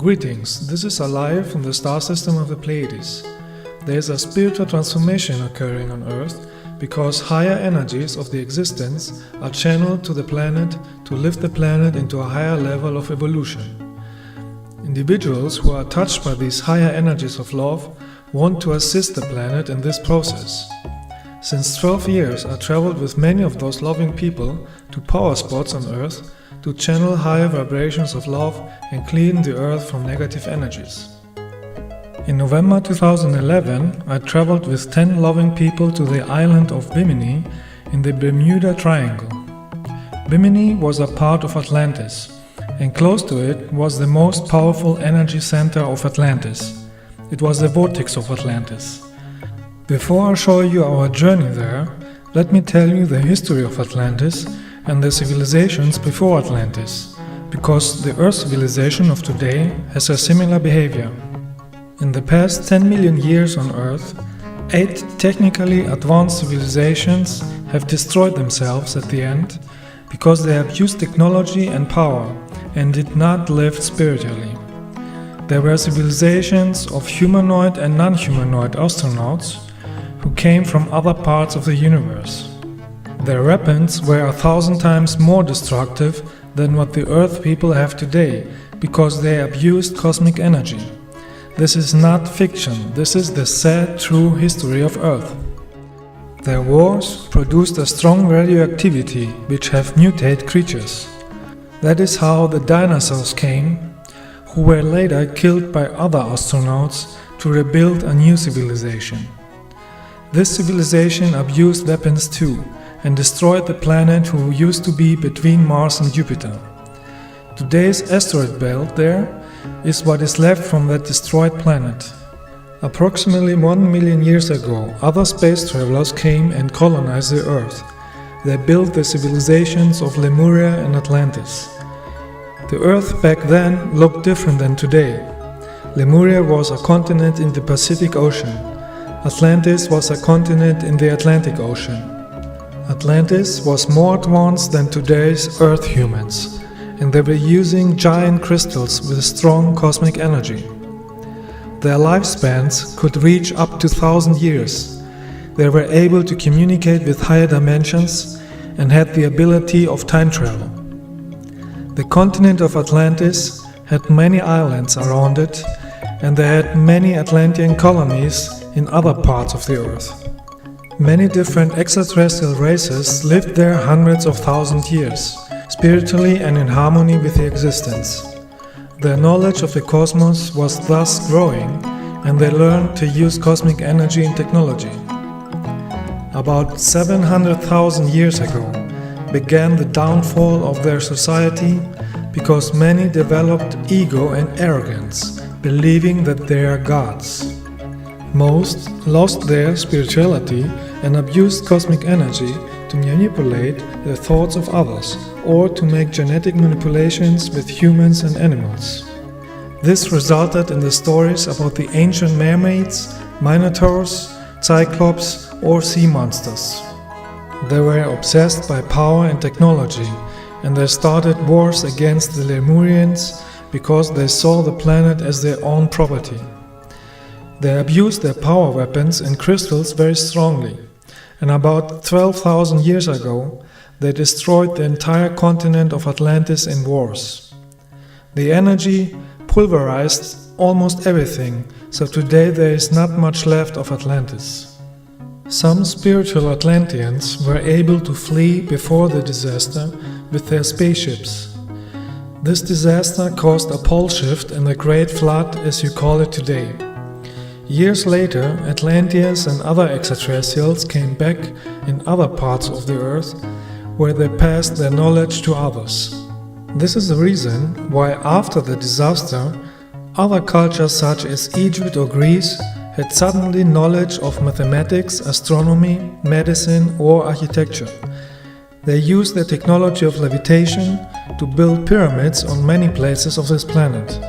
Greetings, this is Alaje from the star system of the Pleiades. There is a spiritual transformation occurring on Earth because higher energies of the existence are channeled to the planet to lift the planet into a higher level of evolution. Individuals who are touched by these higher energies of love want to assist the planet in this process. Since 12 years, I traveled with many of those loving people to power spots on Earth to channel higher vibrations of love and clean the Earth from negative energies. In November 2011, I traveled with 10 loving people to the island of Bimini in the Bermuda Triangle. Bimini was a part of Atlantis, and close to it was the most powerful energy center of Atlantis. It was the vortex of Atlantis. Before I show you our journey there, let me tell you the history of Atlantis and the civilizations before Atlantis, because the Earth civilization of today has a similar behavior. In the past 10 million years on Earth, 8 technically advanced civilizations have destroyed themselves at the end because they abused technology and power and did not live spiritually. There were civilizations of humanoid and non-humanoid astronauts who came from other parts of the universe. Their weapons were 1,000 times more destructive than what the Earth people have today, because they abused cosmic energy. This is not fiction, this is the sad, true history of Earth. Their wars produced a strong radioactivity which have mutated creatures. That is how the dinosaurs came, who were later killed by other astronauts to rebuild a new civilization. This civilization abused weapons too, and destroyed the planet who used to be between Mars and Jupiter. Today's asteroid belt there is what is left from that destroyed planet. Approximately 1 million years ago, other space travelers came and colonized the Earth. They built the civilizations of Lemuria and Atlantis. The Earth back then looked different than today. Lemuria was a continent in the Pacific Ocean. Atlantis was a continent in the Atlantic Ocean. Atlantis was more advanced than today's Earth humans, and they were using giant crystals with strong cosmic energy. Their lifespans could reach up to 1,000 years. They were able to communicate with higher dimensions and had the ability of time travel. The continent of Atlantis had many islands around it, and they had many Atlantean colonies in other parts of the Earth. Many different extraterrestrial races lived there hundreds of thousands years, spiritually and in harmony with the existence. Their knowledge of the cosmos was thus growing, and they learned to use cosmic energy and technology. About 700,000 years ago began the downfall of their society because many developed ego and arrogance, believing that they are gods. Most lost their spirituality and abused cosmic energy to manipulate the thoughts of others or to make genetic manipulations with humans and animals. This resulted in the stories about the ancient mermaids, minotaurs, cyclops or sea monsters. They were obsessed by power and technology, and they started wars against the Lemurians because they saw the planet as their own property. They abused their power weapons and crystals very strongly, and about 12,000 years ago they destroyed the entire continent of Atlantis in wars. The energy pulverized almost everything, so today there is not much left of Atlantis. Some spiritual Atlanteans were able to flee before the disaster with their spaceships. This disaster caused a pole shift and the Great Flood, as you call it today. Years later, Atlanteans and other extraterrestrials came back in other parts of the Earth where they passed their knowledge to others. This is the reason why after the disaster, other cultures such as Egypt or Greece had suddenly knowledge of mathematics, astronomy, medicine or architecture. They used the technology of levitation to build pyramids on many places of this planet.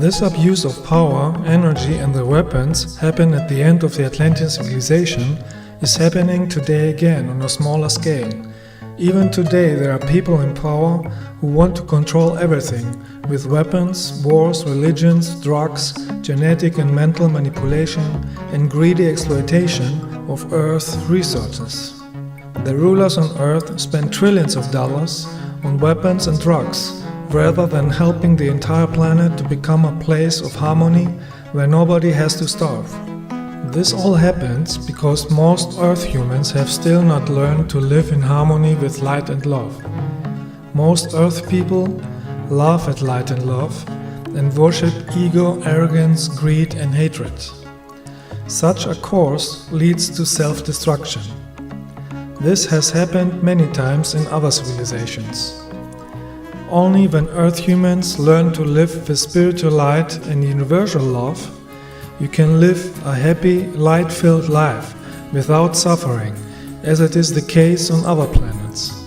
This abuse of power, energy and the weapons happened at the end of the Atlantean civilization is happening today again on a smaller scale. Even today there are people in power who want to control everything with weapons, wars, religions, drugs, genetic and mental manipulation and greedy exploitation of Earth's resources. The rulers on Earth spend trillions of dollars on weapons and drugs rather than helping the entire planet to become a place of harmony where nobody has to starve. This all happens because most Earth humans have still not learned to live in harmony with light and love. Most Earth people laugh at light and love and worship ego, arrogance, greed and hatred. Such a course leads to self-destruction. This has happened many times in other civilizations. Only when Earth humans learn to live with spiritual light and universal love, you can live a happy, light-filled life without suffering, as it is the case on other planets.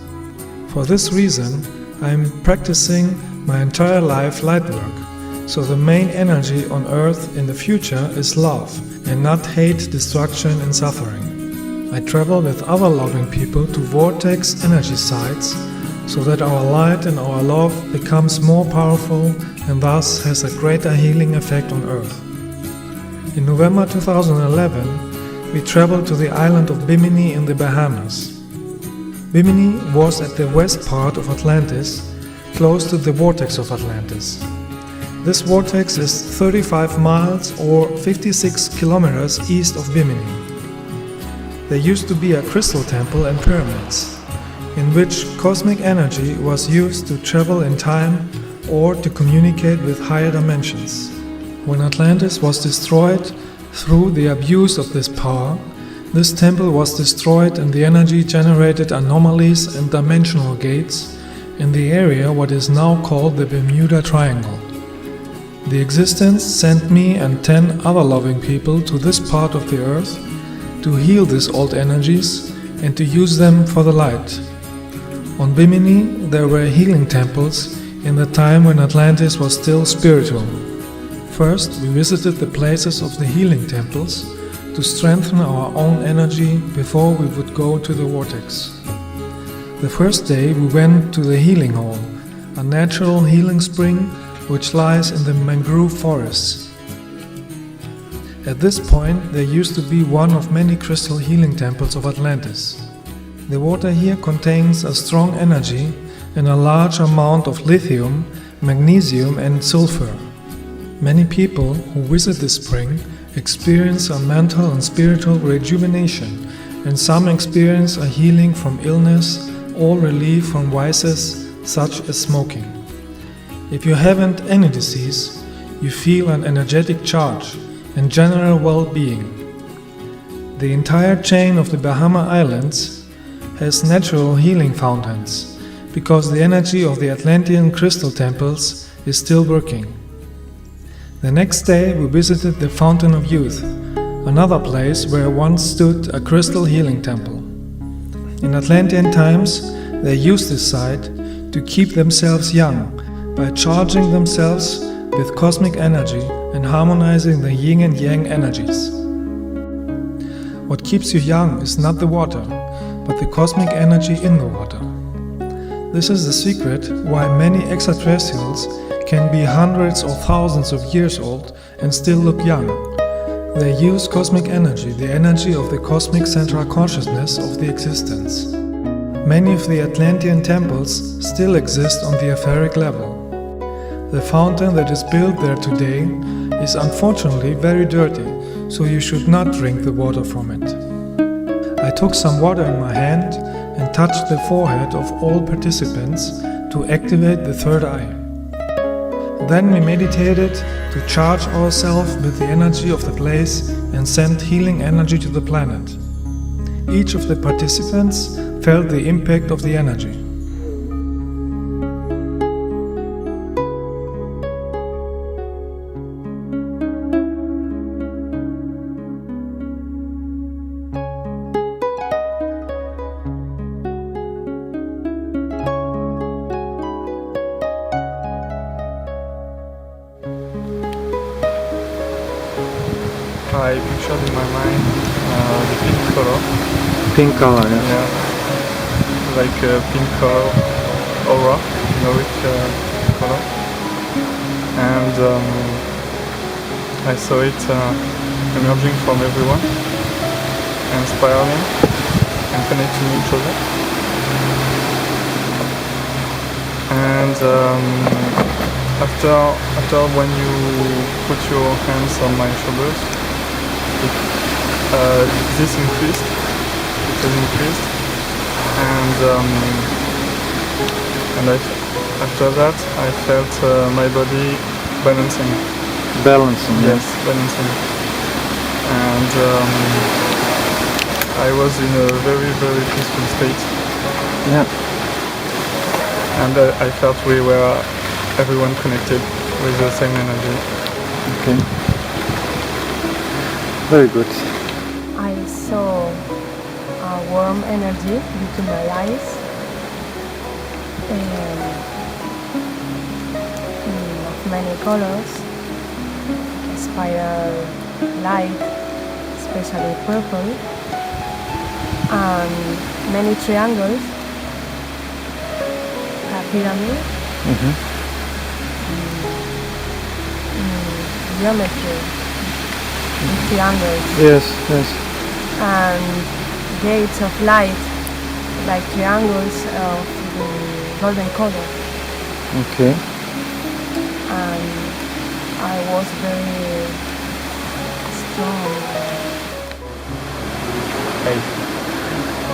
For this reason, I am practicing my entire life Lightwork, so the main energy on Earth in the future is love and not hate, destruction and suffering. I travel with other loving people to vortex energy sites so that our light and our love becomes more powerful and thus has a greater healing effect on Earth. In November 2011, we traveled to the island of Bimini in the Bahamas. Bimini was at the west part of Atlantis, close to the vortex of Atlantis. This vortex is 35 miles or 56 kilometers east of Bimini. There used to be a crystal temple and pyramids, in which cosmic energy was used to travel in time or to communicate with higher dimensions. When Atlantis was destroyed through the abuse of this power, this temple was destroyed and the energy generated anomalies and dimensional gates in the area what is now called the Bermuda Triangle. The existence sent me and 10 other loving people to this part of the earth to heal these old energies and to use them for the light. On Bimini there were healing temples in the time when Atlantis was still spiritual. First, we visited the places of the healing temples to strengthen our own energy before we would go to the vortex. The first day we went to the healing hall, a natural healing spring which lies in the mangrove forests. At this point there used to be one of many crystal healing temples of Atlantis. The water here contains a strong energy and a large amount of lithium, magnesium and sulfur. Many people who visit this spring experience a mental and spiritual rejuvenation, and some experience a healing from illness or relief from vices such as smoking. If you haven't any disease, you feel an energetic charge and general well-being. The entire chain of the Bahama Islands has natural healing fountains because the energy of the Atlantean crystal temples is still working. The next day we visited the Fountain of Youth, another place where once stood a crystal healing temple. In Atlantean times they used this site to keep themselves young by charging themselves with cosmic energy and harmonizing the yin and yang energies. What keeps you young is not the water, but the cosmic energy in the water. This is the secret why many extraterrestrials can be hundreds or thousands of years old and still look young. They use cosmic energy, the energy of the cosmic central consciousness of the existence. Many of the Atlantean temples still exist on the etheric level. The fountain that is built there today is unfortunately very dirty, so you should not drink the water from it. I took some water in my hand and touched the forehead of all participants to activate the third eye. Then we meditated to charge ourselves with the energy of the place and send healing energy to the planet. Each of the participants felt the impact of the energy. I pictured in my mind the pink color. Pink color, yeah. Yeah. like a pink color aura, Nordic color, and I saw it emerging from everyone, and spiraling and connecting each other. And after when you put your hands on my shoulders, this increased. It has increased, and after that I felt my body balancing. Balancing, Yes, balancing. And I was in a very, very peaceful state. Yeah. And I felt we were everyone connected with the same energy. Okay. Very good. I saw a warm energy between my eyes and of many colors, spiral light, especially purple, and many triangles, a pyramid, geometry, triangles. Yes, yes. And gates of light, like triangles of the golden color. Okay. And I was very strong.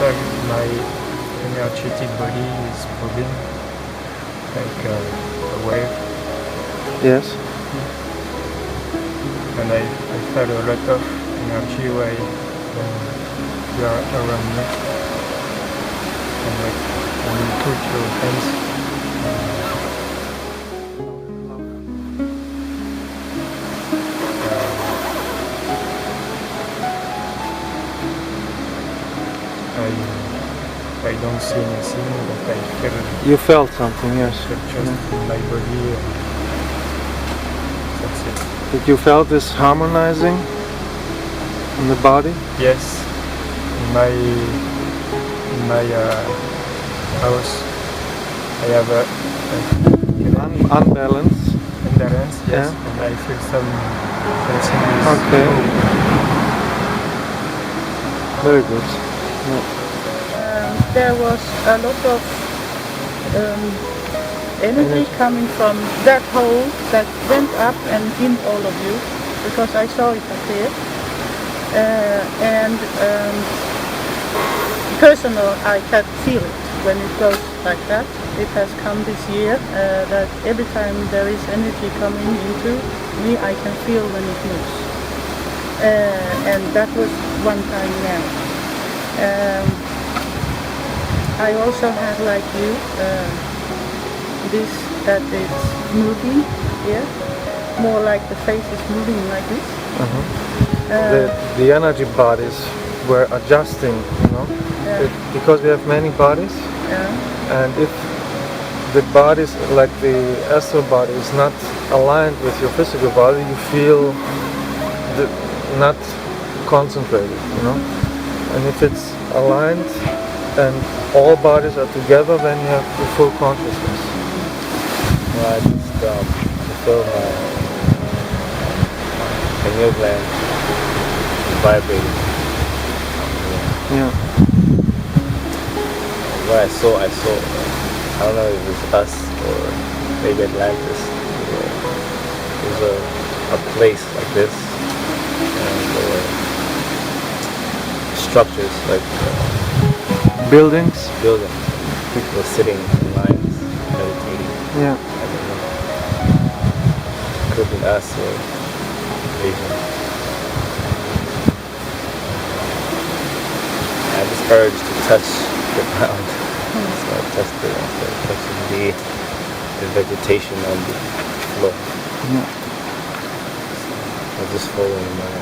Like my energetic body is moving like a wave, Yes. and I felt a lot of energy when you are around me. And like when you put your hands I don't see anything, but I feel You felt something, yes. just in my body. That's it. Did you felt this harmonizing in the body? Yes, in my house, I have a Unbalanced. imbalance. Yes, Yeah. and I feel something. Okay. Very good. Yeah. There was a lot of energy coming from that hole that went up and in all of you, because I saw it appear. And personal, I can feel it when it goes like that. It has come this year that every time there is energy coming into me, I can feel when it moves. And that was one time now. I also have, like you, this that it's moving here, more like the face is moving like this. The energy bodies were adjusting, you know, because we have many bodies, and if the bodies, like the astral body, is not aligned with your physical body, you feel not concentrated, you know. And if it's aligned and all bodies are together, then you have the full consciousness. I just feel my pineal gland vibrating. Yeah. What I saw, I don't know if it's us or maybe Atlantis. There's a place like this, and there were structures like Buildings. People were sitting in lines, meditating. Yeah. I don't know. Could have been us or vision. I had this urge to touch the ground. So I touched it instead of touching the vegetation on the floor. Yeah. I was just following my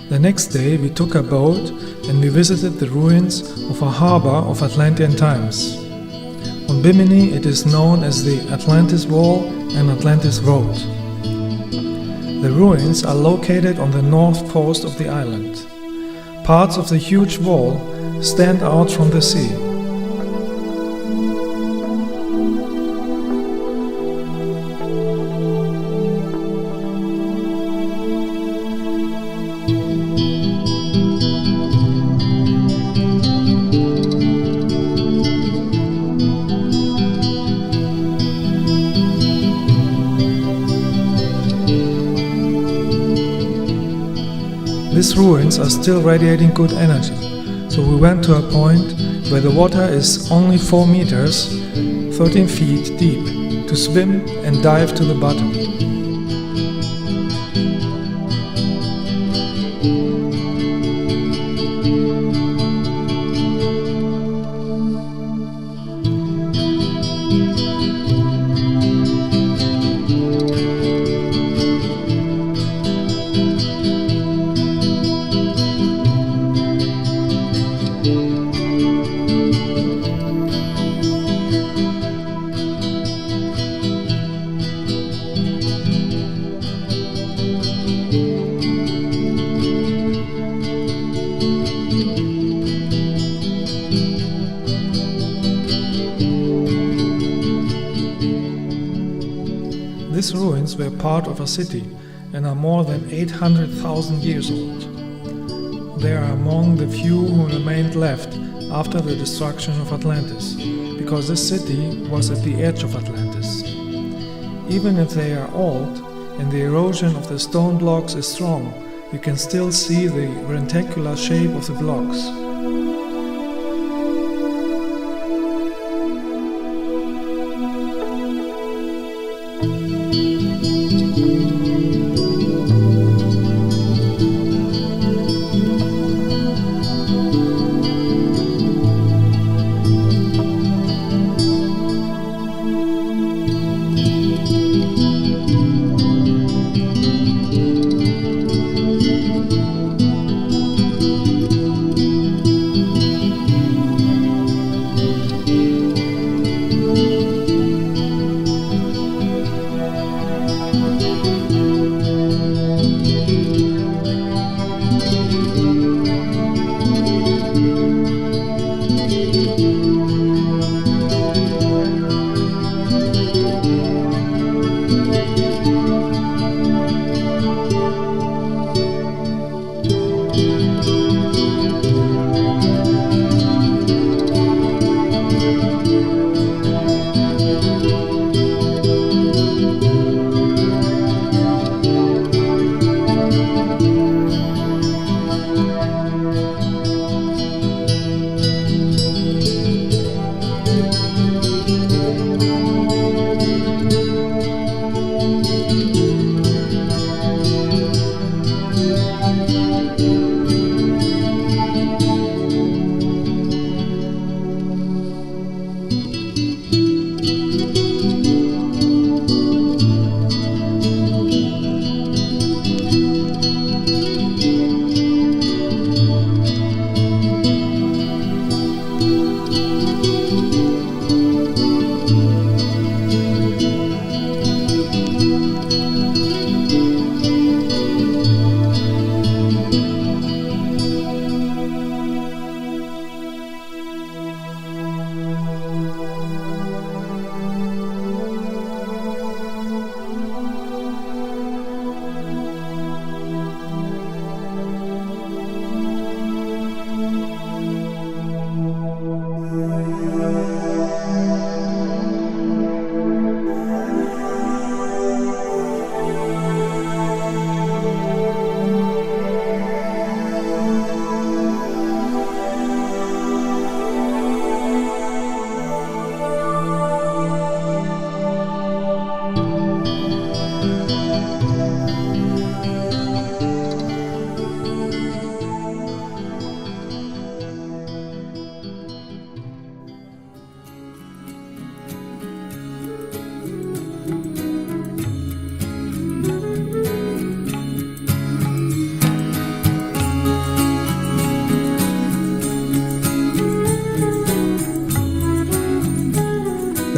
The next day we took a boat and we visited the ruins of a harbor of Atlantean times. On Bimini it is known as the Atlantis Wall and Atlantis Road. The ruins are located on the north coast of the island. Parts of the huge wall stand out from the sea. These ruins are still radiating good energy, so we went to a point where the water is only 4 meters, 13 feet deep, to swim and dive to the bottom. These ruins were part of a city and are more than 800,000 years old. They are among the few who remained left after the destruction of Atlantis, because this city was at the edge of Atlantis. Even if they are old and the erosion of the stone blocks is strong, you can still see the reticular shape of the blocks.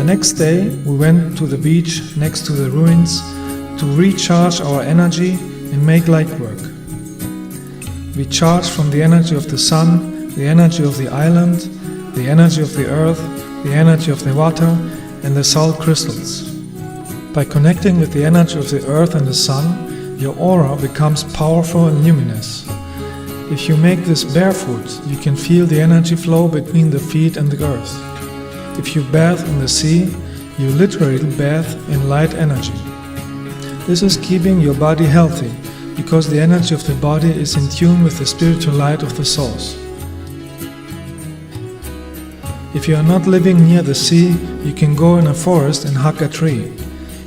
next day we went to the beach next to the ruins to recharge our energy and make light work. We charged from the energy of the sun, the energy of the island, the energy of the earth, the energy of the water and the salt crystals. By connecting with the energy of the earth and the sun, your aura becomes powerful and luminous. If you make this barefoot, you can feel the energy flow between the feet and the earth. If you bathe in the sea, you literally bathe in light energy. This is keeping your body healthy, because the energy of the body is in tune with the spiritual light of the source. If you are not living near the sea, you can go in a forest and hug a tree.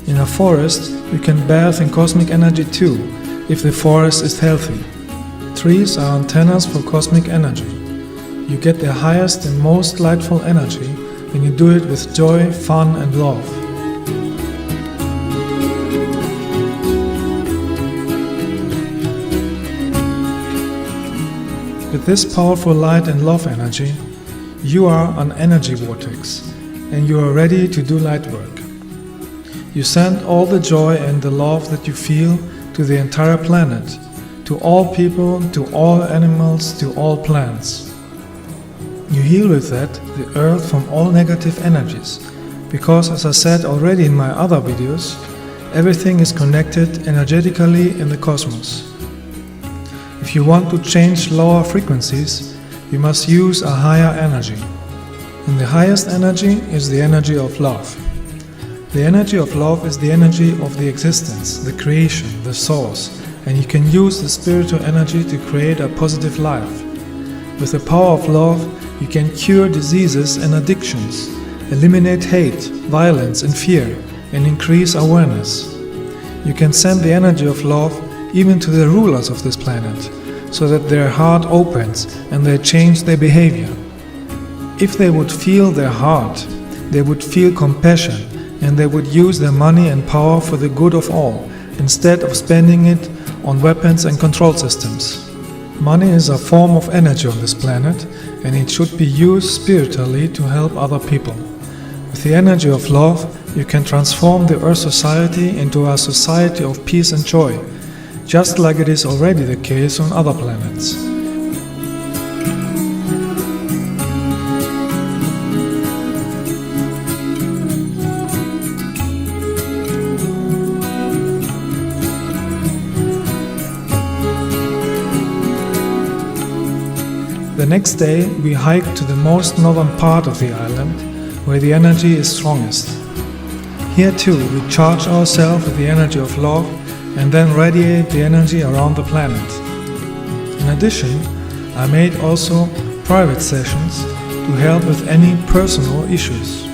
In a forest, you can bathe in cosmic energy too, if the forest is healthy. Trees are antennas for cosmic energy. You get the highest and most lightful energy when you do it with joy, fun and love. With this powerful light and love energy, you are an energy vortex and you are ready to do light work. You send all the joy and the love that you feel to the entire planet, to all people, to all animals, to all plants. You heal with that the earth from all negative energies, because as I said already in my other videos, everything is connected energetically in the cosmos. If you want to change lower frequencies, you must use a higher energy. And the highest energy is the energy of love. The energy of love is the energy of the existence, the creation, the source, and you can use the spiritual energy to create a positive life. With the power of love, you can cure diseases and addictions, eliminate hate, violence and fear, and increase awareness. You can send the energy of love even to the rulers of this planet, so that their heart opens and they change their behavior. If they would feel their heart, they would feel compassion and they would use their money and power for the good of all, instead of spending it on weapons and control systems. Money is a form of energy on this planet and it should be used spiritually to help other people. With the energy of love, you can transform the Earth society into a society of peace and joy, just like it is already the case on other planets. The next day we hiked to the most northern part of the island, where the energy is strongest. Here too we charge ourselves with the energy of love and then radiate the energy around the planet. In addition, I made also private sessions to help with any personal issues.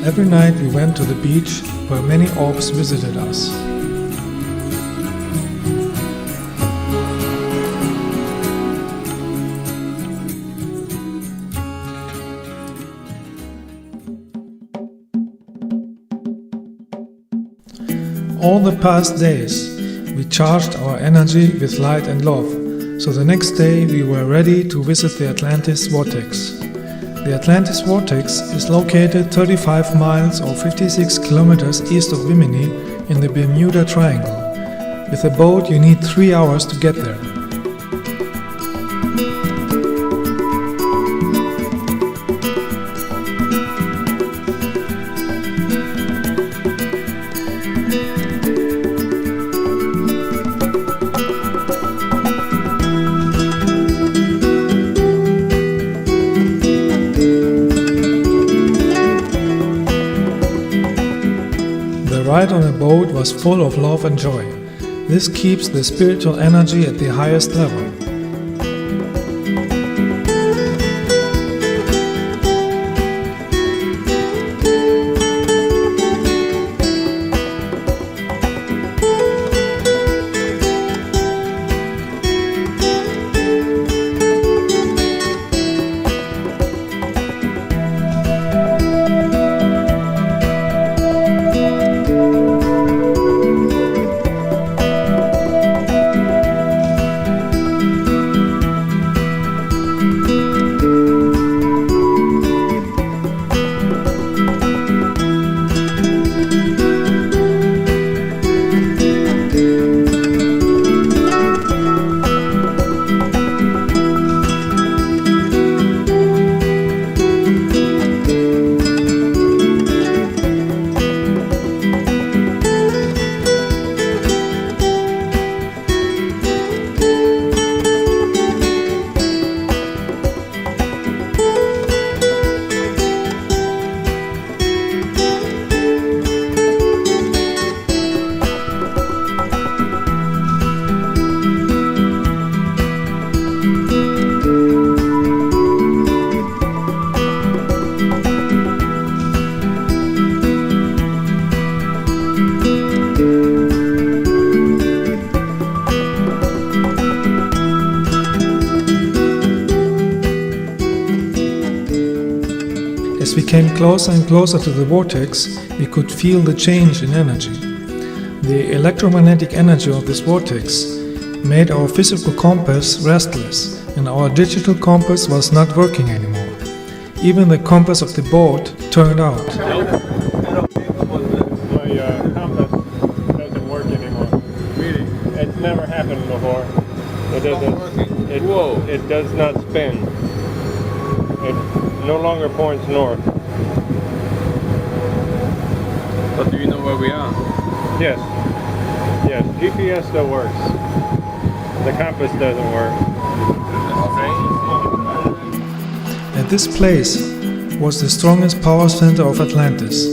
Every night we went to the beach where many orbs visited us. All the past days we charged our energy with light and love, so the next day we were ready to visit the Atlantis vortex. The Atlantis vortex is located 35 miles or 56 kilometers east of Bimini in the Bermuda Triangle. With a boat you need 3 hours to get there. The ride on a boat was full of love and joy. This keeps the spiritual energy at the highest level. As we came closer and closer to the vortex, we could feel the change in energy. The electromagnetic energy of this vortex made our physical compass restless, and our digital compass was not working anymore. Even the compass of the boat turned out. My compass doesn't work anymore. Really? It's never happened before. It doesn't. It does not spin. It no longer points north. But do you know where we are? Yes. Yes. GPS still works. The compass doesn't work. At this place was the strongest power center of Atlantis.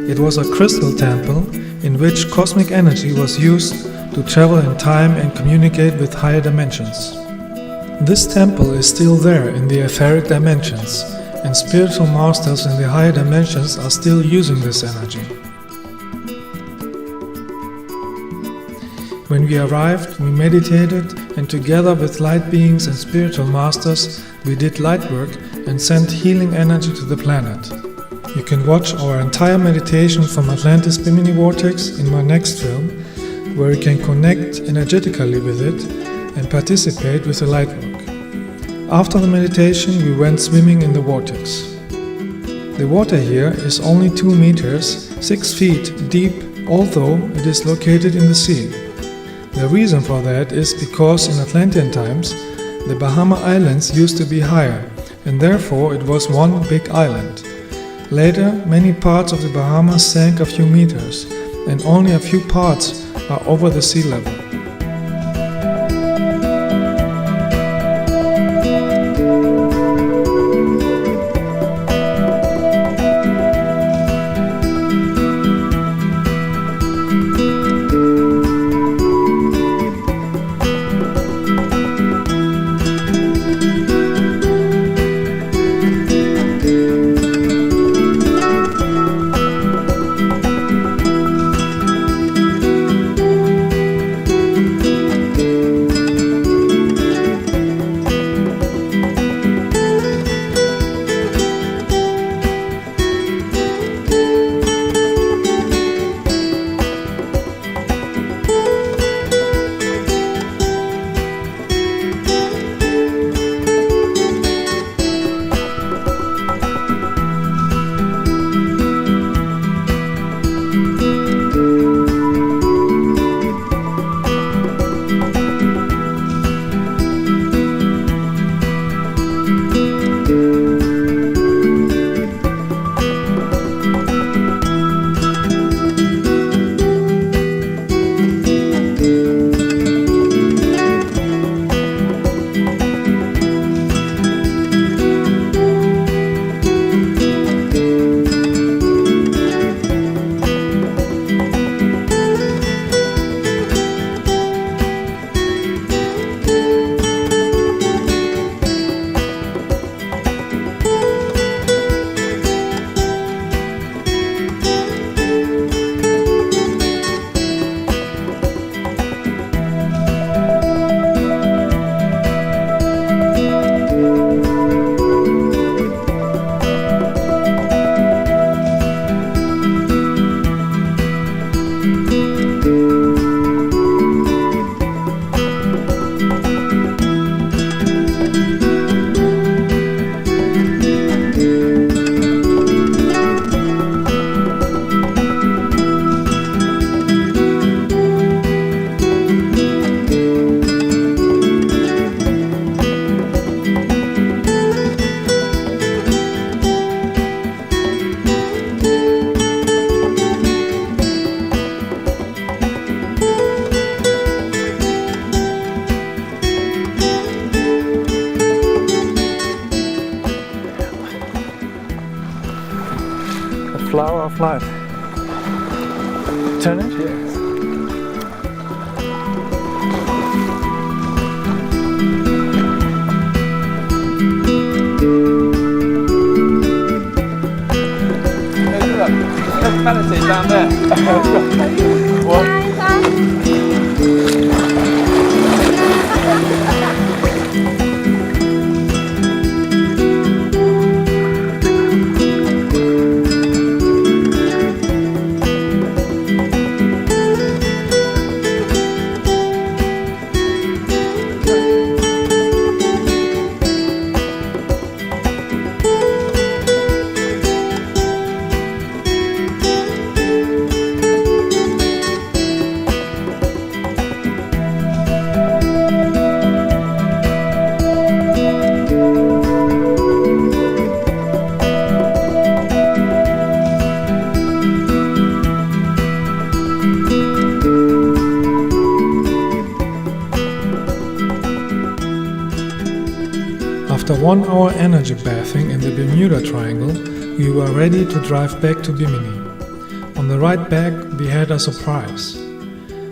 It was a crystal temple in which cosmic energy was used to travel in time and communicate with higher dimensions. This temple is still there in the etheric dimensions, and spiritual masters in the higher dimensions are still using this energy. When we arrived, we meditated, and together with light beings and spiritual masters, we did light work and sent healing energy to the planet. You can watch our entire meditation from Atlantis Bimini Vortex in my next film, where you can connect energetically with it and participate with the Lightwork. After the meditation, we went swimming in the vortex. The water here is only 2 meters, 6 feet deep, although it is located in the sea. The reason for that is because in Atlantean times, the Bahama Islands used to be higher, and therefore it was one big island. Later, many parts of the Bahamas sank a few meters, and only a few parts are over the sea level. Flower of life. Turn it here. There's manatee down there. What? After 1 hour energy bathing in the Bermuda Triangle, we were ready to drive back to Bimini. On the ride back, we had a surprise.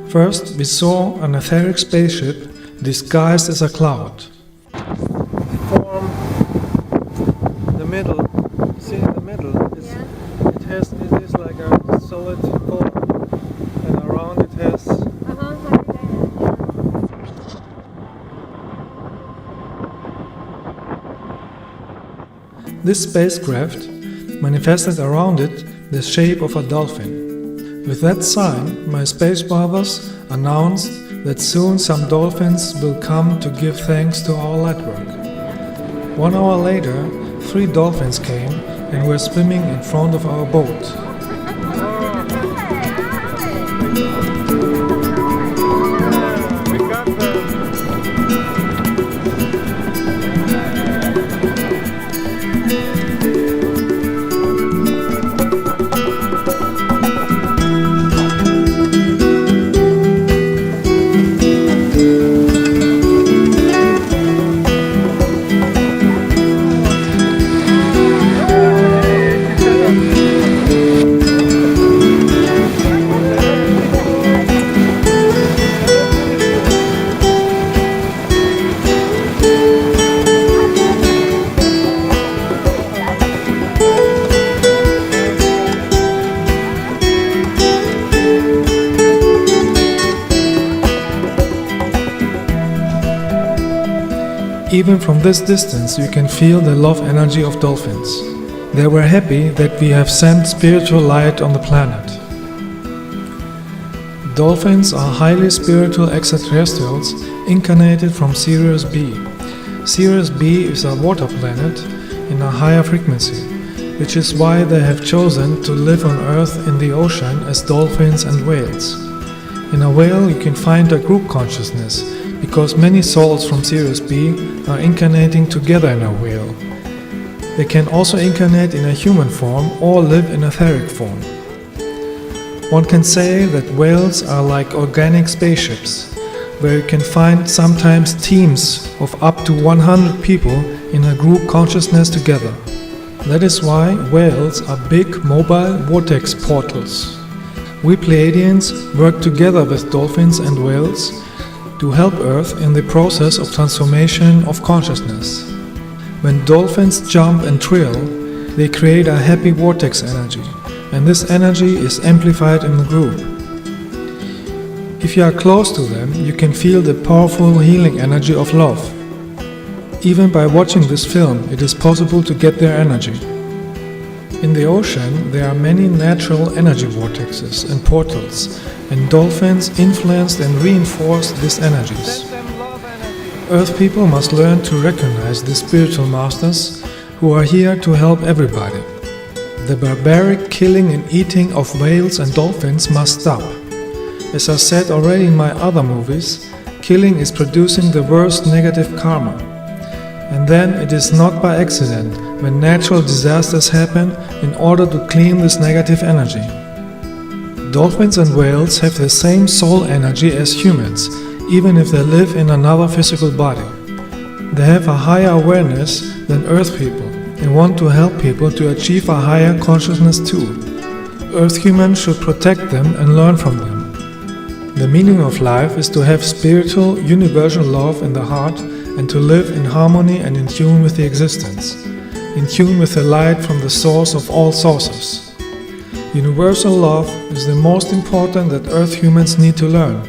First, we saw an etheric spaceship disguised as a cloud. Form the middle. See in the middle, it is like a solid core, and around it has This spacecraft manifested around it the shape of a dolphin. With that sign, my space brothers announced that soon some dolphins will come to give thanks to our Lightwork. 1 hour later, 3 dolphins came and were swimming in front of our boat. Even from this distance, you can feel the love energy of dolphins. They were happy that we have sent spiritual light on the planet. Dolphins are highly spiritual extraterrestrials incarnated from Sirius B. Sirius B is a water planet in a higher frequency, which is why they have chosen to live on Earth in the ocean as dolphins and whales. In a whale, you can find a group consciousness, because many souls from Sirius B are incarnating together in a whale. They can also incarnate in a human form or live in etheric form. One can say that whales are like organic spaceships, where you can find sometimes teams of up to 100 people in a group consciousness together. That is why whales are big mobile vortex portals. We Pleiadians work together with dolphins and whales to help Earth in the process of transformation of consciousness. When dolphins jump and trill, they create a happy vortex energy, and this energy is amplified in the group. If you are close to them, you can feel the powerful healing energy of love. Even by watching this film, it is possible to get their energy. In the ocean, there are many natural energy vortexes and portals, and dolphins influenced and reinforced these energies. Earth people must learn to recognize the spiritual masters who are here to help everybody. The barbaric killing and eating of whales and dolphins must stop. As I said already in my other movies, killing is producing the worst negative karma. And then it is not by accident when natural disasters happen in order to clean this negative energy. Dolphins and whales have the same soul energy as humans, even if they live in another physical body. They have a higher awareness than Earth people and want to help people to achieve a higher consciousness too. Earth humans should protect them and learn from them. The meaning of life is to have spiritual, universal love in the heart and to live in harmony and in tune with the existence, in tune with the light from the source of all sources. Universal love is the most important that Earth humans need to learn.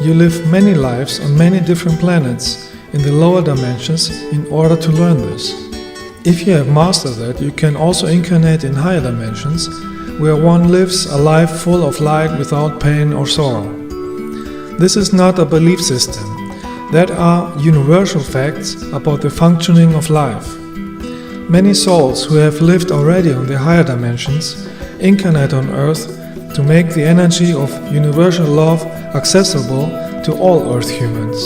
You live many lives on many different planets in the lower dimensions in order to learn this. If you have mastered that, you can also incarnate in higher dimensions, where one lives a life full of light without pain or sorrow. This is not a belief system. That are universal facts about the functioning of life. Many souls who have lived already on the higher dimensions incarnate on Earth to make the energy of universal love accessible to all Earth humans.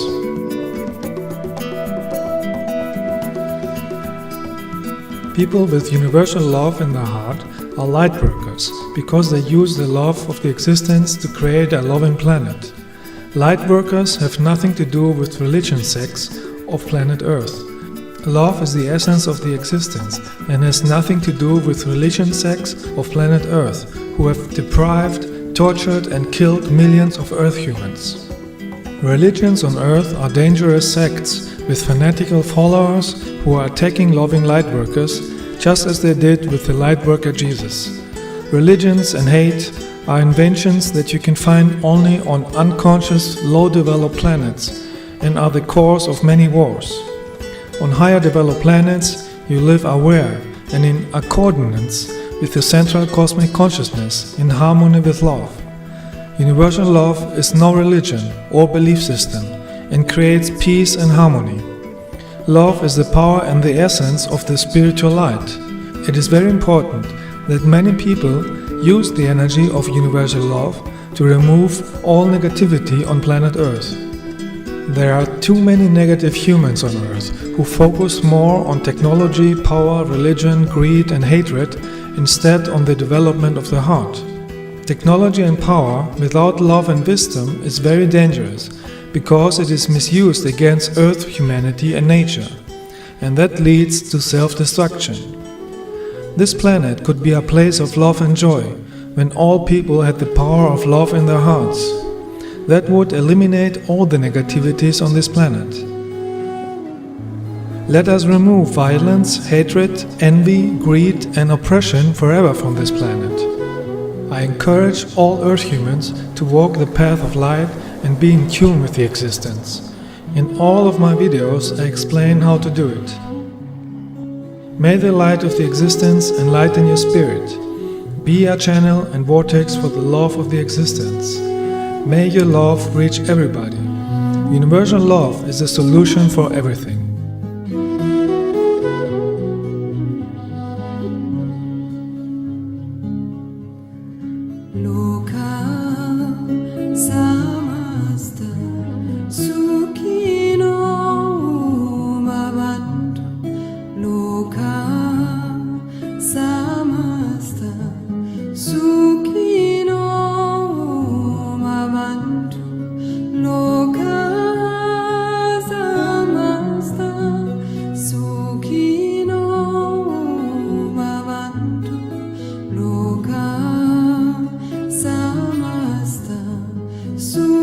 People with universal love in their heart are Lightworkers because they use the love of the existence to create a loving planet. Lightworkers have nothing to do with religion sects of planet Earth. Love is the essence of the existence and has nothing to do with religion sects of planet Earth who have deprived, tortured and killed millions of Earth humans. Religions on Earth are dangerous sects with fanatical followers who are attacking loving lightworkers just as they did with the lightworker Jesus. Religions and hate are inventions that you can find only on unconscious, low-developed planets and are the cause of many wars. On higher developed planets, you live aware and in accordance with the central cosmic consciousness in harmony with love. Universal love is no religion or belief system and creates peace and harmony. Love is the power and the essence of the spiritual light. It is very important that many people use the energy of universal love to remove all negativity on planet Earth. There are too many negative humans on Earth who focus more on technology, power, religion, greed and hatred instead on the development of the heart. Technology and power without love and wisdom is very dangerous because it is misused against Earth, humanity and nature, and that leads to self-destruction. This planet could be a place of love and joy when all people had the power of love in their hearts. That would eliminate all the negativities on this planet. Let us remove violence, hatred, envy, greed and oppression forever from this planet. I encourage all Earth humans to walk the path of light and be in tune with the existence. In all of my videos I explain how to do it. May the light of the existence enlighten your spirit. Be a channel and vortex for the love of the existence. May your love reach everybody. Universal love is the solution for everything. So